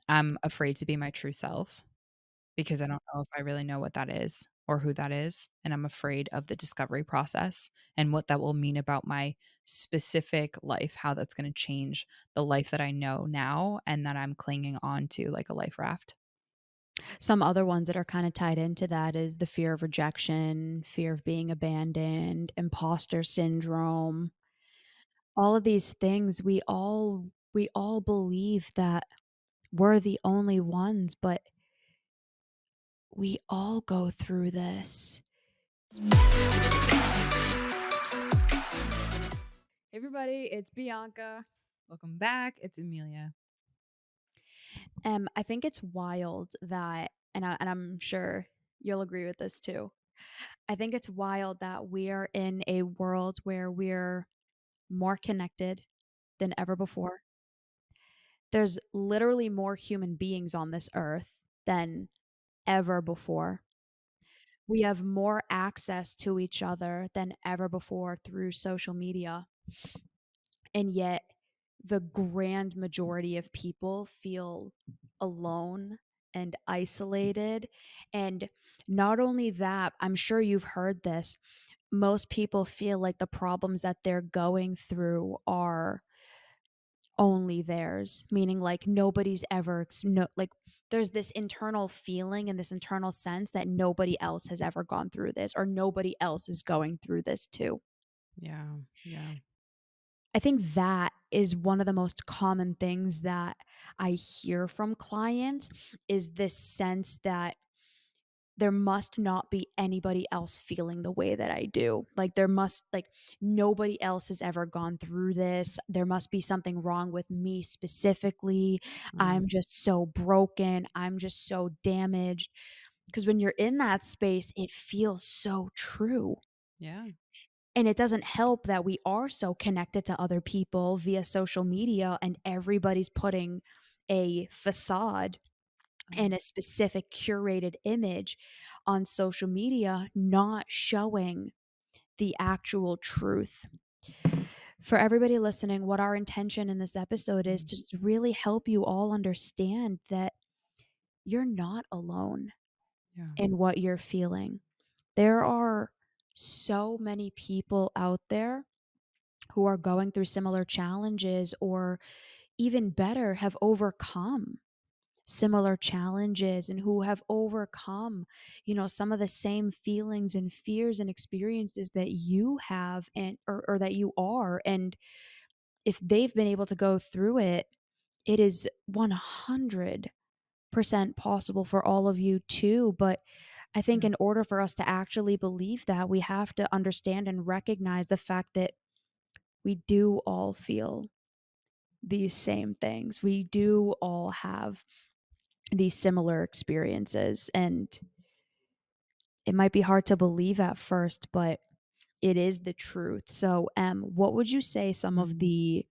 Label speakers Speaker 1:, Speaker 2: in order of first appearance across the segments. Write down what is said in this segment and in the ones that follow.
Speaker 1: I'm afraid to be my true self because I don't know if I really know what that is or who that is, and I'm afraid of the discovery process and what that will mean about my specific life, how that's gonna change the life that I know now and that I'm clinging on to like a life raft.
Speaker 2: Some other ones that are kind of tied into that is the fear of rejection, fear of being abandoned, imposter syndrome. All of these things we all believe that we're the only ones, but we all go through this. Hey everybody, it's Bianca.
Speaker 1: Welcome back, it's Emilia.
Speaker 2: I think it's wild that, and I'm sure you'll agree with this too. I think it's wild that we are in a world where we're more connected than ever before. There's literally more human beings on this earth than ever before. We have more access to each other than ever before through social media. And yet, the grand majority of people feel alone and isolated. And not only that, I'm sure you've heard this. Most people feel like the problems that they're going through are only theirs, meaning like nobody's ever no, like there's this internal feeling and this internal sense that nobody else has ever gone through this or nobody else is going through this too.
Speaker 1: Yeah, yeah,
Speaker 2: I think that is one of the most common things that I hear from clients is this sense that there must not be anybody else feeling the way that I do. Like there must like nobody else has ever gone through this. There must be something wrong with me specifically.
Speaker 1: mm,
Speaker 2: I'm just so broken. I'm just so damaged. Because when you're in that space, it feels so true.
Speaker 1: yeah,
Speaker 2: And it doesn't help that we are so connected to other people via social media and everybody's putting a facade
Speaker 1: mm,
Speaker 2: and a specific curated image on social media, not showing the actual truth. For everybody listening, what our intention in this episode is
Speaker 1: mhm,
Speaker 2: to just really help you all understand that you're not alone
Speaker 1: yeah,
Speaker 2: in what you're feeling. There are so many people out there who are going through similar challenges or even better have overcome similar challenges and who have overcome, some of the same feelings and fears and experiences that you have and or that you are. And if they've been able to go through it, it is 100% possible for all of you too. But I think
Speaker 1: yeah,
Speaker 2: in order for us to actually believe that, we have to understand and recognize the fact that we do all feel these same things. We do all have these similar experiences. And it might be hard to believe at first, but it is the truth. So, what would you say some of
Speaker 1: mhm.
Speaker 2: the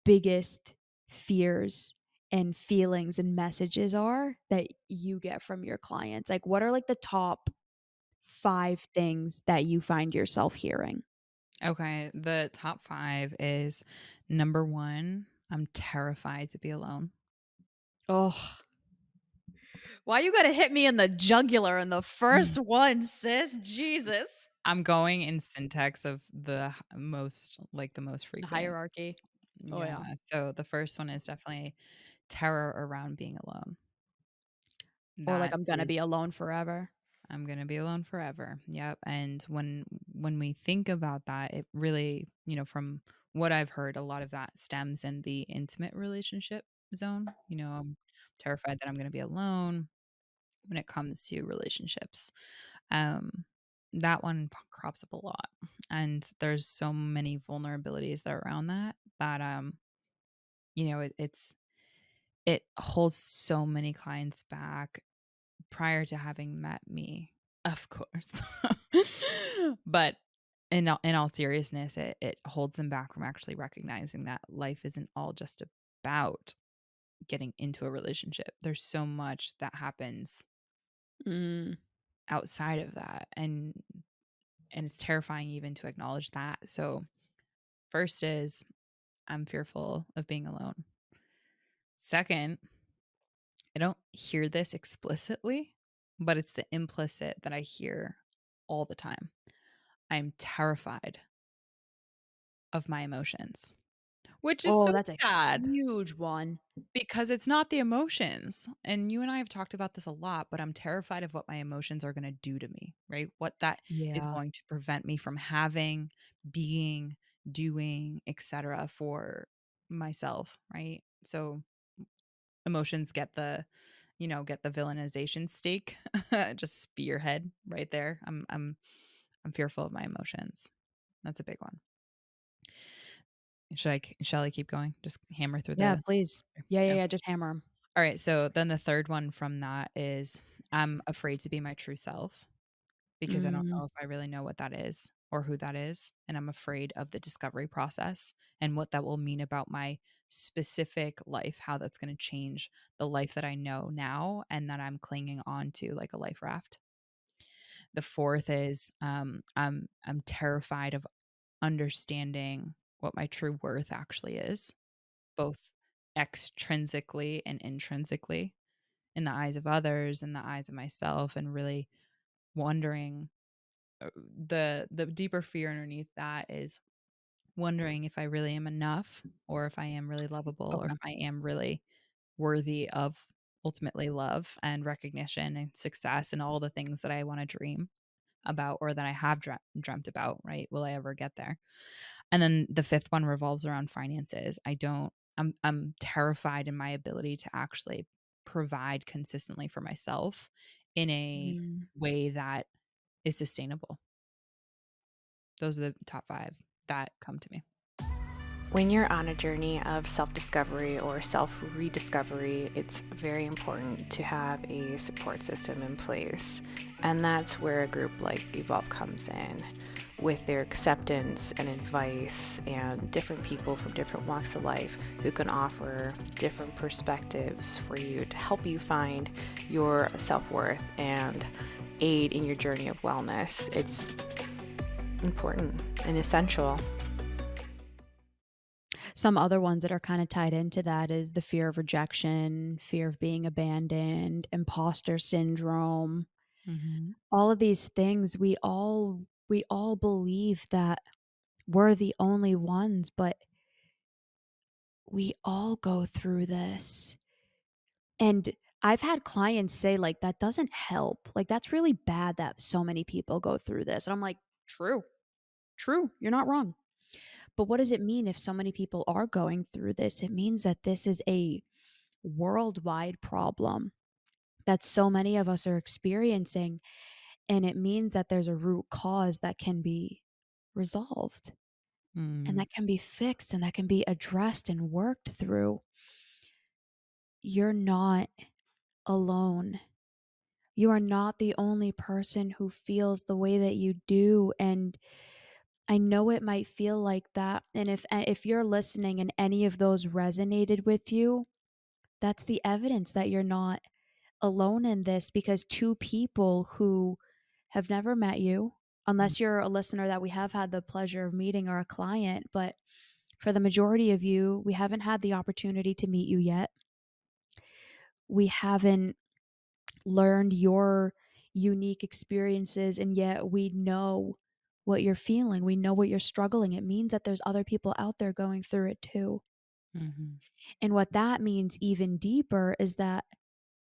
Speaker 2: biggest fears and feelings and messages are that you get from your clients? Like, what are like the top five things that you find yourself hearing?
Speaker 1: Okay, the top 5 is number 1, I'm terrified to be alone.
Speaker 2: Oh, why you gotta hit me in the jugular in the first one, sis? Jesus.
Speaker 1: I'm going in syntax of the most
Speaker 2: The
Speaker 1: frequent.
Speaker 2: hierarchy. Oh,
Speaker 1: Yeah,
Speaker 2: yeah.
Speaker 1: so the first one is definitely terror around being alone.
Speaker 2: Or like
Speaker 1: That
Speaker 2: I'm gonna
Speaker 1: is
Speaker 2: be alone forever.
Speaker 1: I'm gonna be alone forever. Yep, and when we think about that, it really, from what I've heard, a lot of that stems in the intimate relationship zone. I'm terrified that I'm gonna be alone when it comes to relationships. Um, that one crops up a lot, and there's so many vulnerabilities that are around that it holds so many clients back prior to having met me, of course. But in all seriousness, it holds them back from actually recognizing that life isn't all just about getting into a relationship. There's so much that happens
Speaker 2: Mm.
Speaker 1: outside of that, and it's terrifying even to acknowledge that. So, first is I'm fearful of being alone. Second, hear this explicitly, but it's the implicit that I hear all the time. I'm terrified of my emotions, which is so
Speaker 2: Oh, that's a
Speaker 1: sad
Speaker 2: huge one.
Speaker 1: because it's not the emotions. And you and I have talked about this a lot, but I'm terrified of what my emotions are going to do to me, right? What that is
Speaker 2: Yeah.
Speaker 1: going to prevent me from having, being, doing, etc. for myself, right? So emotions get get the villainization stake, just spearhead right there. I'm fearful of my emotions. That's a big one. Shall I keep going? Just hammer through
Speaker 2: Yeah,
Speaker 1: the
Speaker 2: please. Yeah, yeah,
Speaker 1: yeah.
Speaker 2: yeah, just hammer 'em.
Speaker 1: All right, so then the third one from that is I'm afraid to be my true self because I don't
Speaker 2: Mm,
Speaker 1: know if I really know what that is or who that is, and I'm afraid of the discovery process and what that will mean about my specific life, how that's gonna change the life that I know now and that I'm clinging on to like a life raft. The fourth is, I'm terrified of understanding what my true worth actually is, both extrinsically and intrinsically in the eyes of others, in the eyes of myself, and really wondering the deeper fear underneath that is wondering if I really am enough or if I am really lovable or if
Speaker 2: okay.
Speaker 1: I am really worthy of ultimately love and recognition and success and all the things that I want to dream about or that I have dreamt about, right? Will I ever get there? And then the fifth one revolves around finances. I'm terrified in my ability to actually provide consistently for myself in a
Speaker 2: Mm.
Speaker 1: way that is sustainable. Those are the top 5 that come to me.
Speaker 3: When you're on a journey of self discovery or self rediscovery, it's very important to have a support system in place. And that's where a group like Evolve comes in with their acceptance and advice and different people from different walks of life who can offer different perspectives for you to help you find your self worth and aid in your journey of wellness. It's important and essential.
Speaker 2: Some other ones that are kinda tied into that is the fear of rejection, fear of being abandoned, imposter syndrome.
Speaker 1: Mhm.
Speaker 2: All of these things, we all believe that we're the only ones, but we all go through this. And I've had clients say, like, "That doesn't help. Like, that's really bad that so many people go through this." And I'm like, "True, true, you're not wrong." But what does it mean if so many people are going through this? It means that this is a worldwide problem that so many of us are experiencing, and it means that there's a root cause that can be resolved, and
Speaker 1: Mm.
Speaker 2: that can be fixed, and that can be addressed and worked through. You're not alone. You are not the only person who feels the way that you do, and I know it might feel like that, and if you're listening and any of those resonated with you, that's the evidence that you're not alone in this, because 2 people who have never met you,
Speaker 1: Mm.
Speaker 2: unless you're a listener that we have had the pleasure of meeting or a client, but for the majority of you, we haven't had the opportunity to meet you yet. We haven't learned your unique experiences, and yet we know what you're feeling. We know what you're struggling. It means that there's other people out there going through it too.
Speaker 1: Mhm.
Speaker 2: And what that means even deeper is that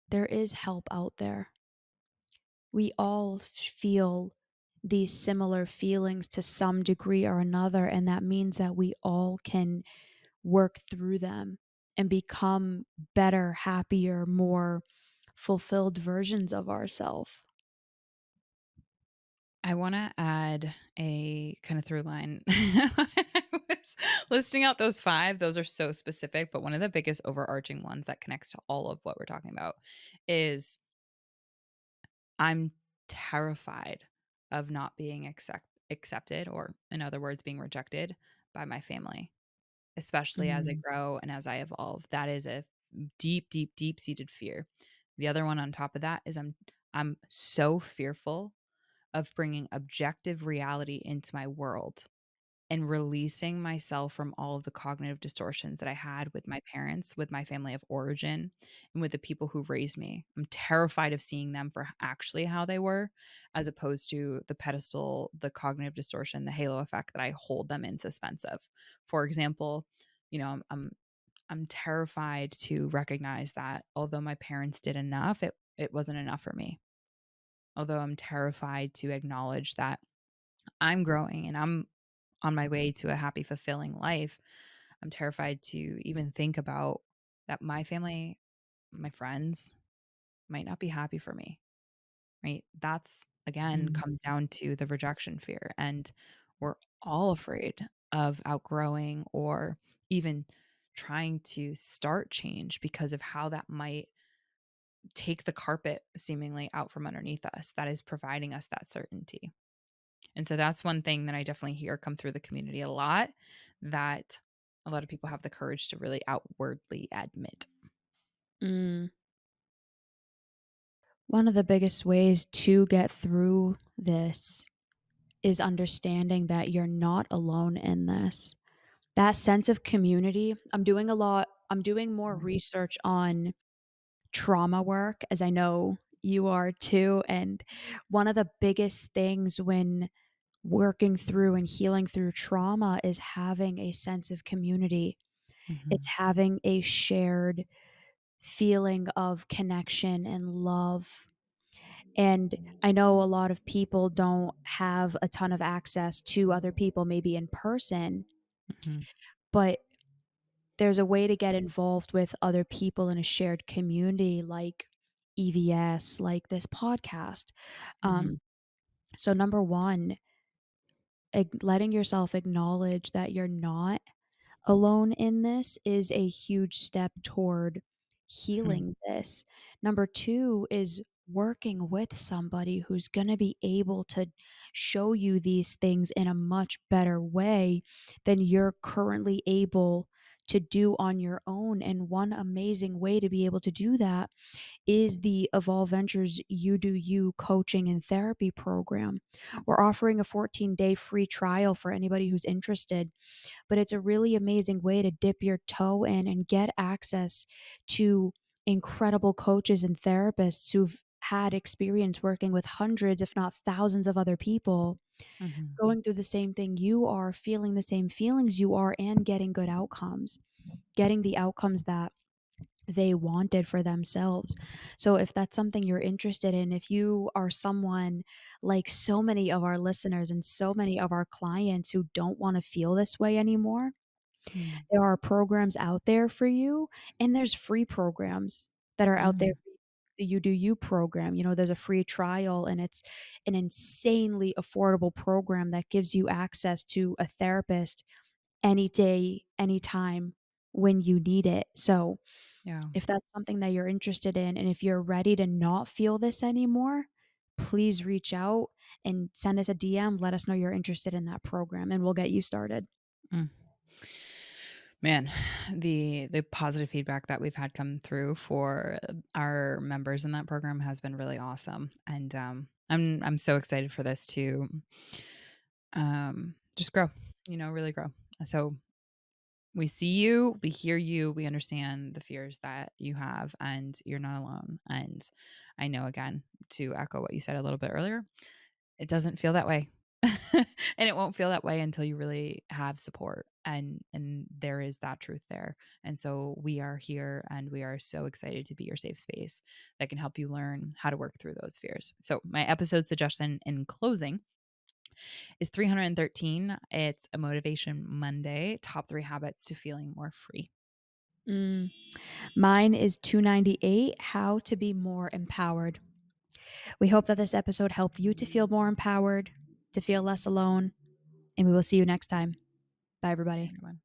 Speaker 2: there is help out there. We all feel these similar feelings to some degree or another, and that means that we all can work through them and become better, happier, more fulfilled versions of ourselves.
Speaker 1: I wanna add a kinda through line. I was listing out those 5, those are so specific, but one of the biggest overarching ones that connects to all of what we're talking about is I'm terrified of not being accepted or, in other words, being rejected by my family, especially as I
Speaker 2: Mm.
Speaker 1: grow and as I evolve. That is a deep, deep, deep-seated fear. The other one on top of that is I'm so fearful of bringing objective reality into my world and releasing myself from all of the cognitive distortions that I had with my parents, with my family of origin, and with the people who raised me. I'm terrified of seeing them for actually how they were, as opposed to the pedestal, the cognitive distortion, the halo effect that I hold them in suspense of. For example, you know, I'm terrified to recognize that although my parents did enough, it wasn't enough for me. Although I'm terrified to acknowledge that I'm growing and I'm on my way to a happy, fulfilling life, I'm terrified to even think about that my family, my friends might not be happy for me, right? That's again
Speaker 2: Mm.
Speaker 1: comes down to the rejection fear. And we're all afraid of outgrowing or even trying to start change because of how that might take the carpet seemingly out from underneath us that is providing us that certainty. And so that's one thing that I definitely hear come through the community a lot, that a lot of people have the courage to really outwardly admit.
Speaker 2: Mm. One of the biggest ways to get through this is understanding that you're not alone in this. That sense of community, I'm doing more
Speaker 1: Mhm,
Speaker 2: research on trauma work, as I know you are too, and one of the biggest things when working through and healing through trauma is having a sense of community. It's
Speaker 1: mhm,
Speaker 2: having a shared feeling of connection and love. And I know a lot of people don't have a ton of access to other people, maybe in person,
Speaker 1: mhm,
Speaker 2: but there's a way to get involved with other people in a shared community like EVS, like this podcast.
Speaker 1: mhm,
Speaker 2: Um, so, number one, letting yourself acknowledge that you're not alone in this is a huge step toward
Speaker 1: mhm,
Speaker 2: healing this. Number two is working with somebody who's going to be able to show you these things in a much better way than you're currently able to do on your own. And one amazing way to be able to do that is the Evolve Ventures You Do You coaching and therapy program. We're offering a 14-day free trial for anybody who's interested, but it's a really amazing way to dip your toe in and get access to incredible coaches and therapists who've had experience working with hundreds, if not thousands, of other people
Speaker 1: mhm,
Speaker 2: going through the same thing you are, feeling the same feelings you are, and getting good outcomes, getting the outcomes that they wanted for themselves. So if that's something you're interested in, if you are someone like so many of our listeners and so many of our clients who don't want to feel this way anymore,
Speaker 1: mhm,
Speaker 2: there are programs out there for you, and there's free programs that are out there.
Speaker 1: mhm,
Speaker 2: The You Do You program, you know, there's a free trial, and it's an insanely affordable program that gives you access to a therapist any day, anytime when you need it. So
Speaker 1: yeah,
Speaker 2: if that's something that you're interested in, and if you're ready to not feel this anymore, please reach out and send us a DM. Let us know you're interested in that program, and we'll get you started.
Speaker 1: mm. Man, the positive feedback that we've had come through for our members in that program has been really awesome, and I'm so excited for this to just grow, really grow. So we see you, we hear you, we understand the fears that you have, and you're not alone. And I know, again, to echo what you said a little bit earlier, it doesn't feel that way. And it won't feel that way until you really have support, and there is that truth there. And so we are here, and we are so excited to be your safe space that can help you learn how to work through those fears. So my episode suggestion in closing is 313. It's a Motivation Monday, top 3 habits to feeling more free.
Speaker 2: Mm. Mine is 298, how to be more empowered. We hope that this episode helped you to feel more empowered, to feel less alone, and we will see you next time. Bye,
Speaker 1: Bye,
Speaker 2: everybody.
Speaker 1: everyone.